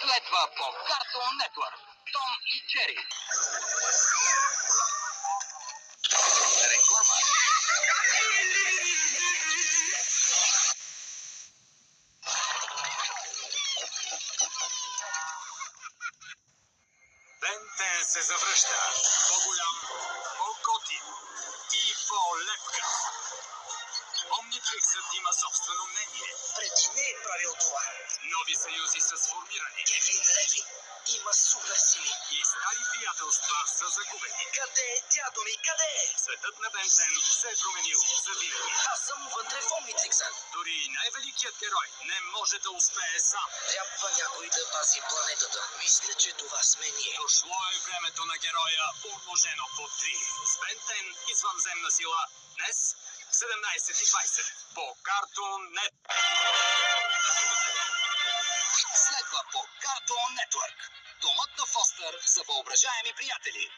Следва по Cartoon Network Том и Джери. Реклама. Бен 10 се завръща. По-голям, по-готин и по-лепкав. Омнитриксът има собствено мнение. Преди не е правил това. Нови съюзи са сформирани. Кевин Левин има суперсили. И стари приятелства са загубени. Къде е дядо ми? Къде е? Светът на Бен 10 се е променил завинаги. Аз съм вътре в Омнитрикса. Дори най-великият герой не може да успее сам. Трябва някой да пази планетата. Мисля, че това сме ние. Дошло е времето на героя, умножено по 3. С Бен 10 извънземна сила. Днес 17:20 по Cartoon Network. Следва по Cartoon Network Домът на Фостър за въображаеми приятели.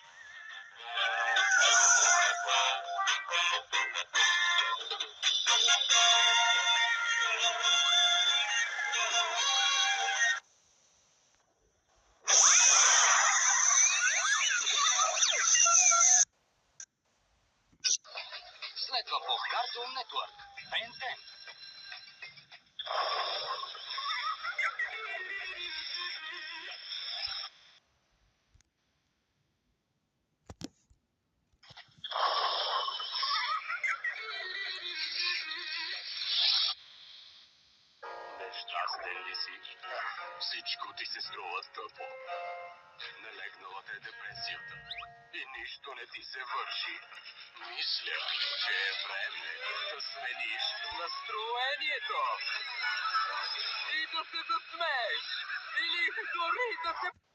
Следва по Cartoon Network Бен 10. Нещастен ли си? Всичко ти се струва тъпо. Налегнала те депресията и нищо не ти се върши. Мисля, че е време да смениш настроението. И да се засмееш. Или дори да се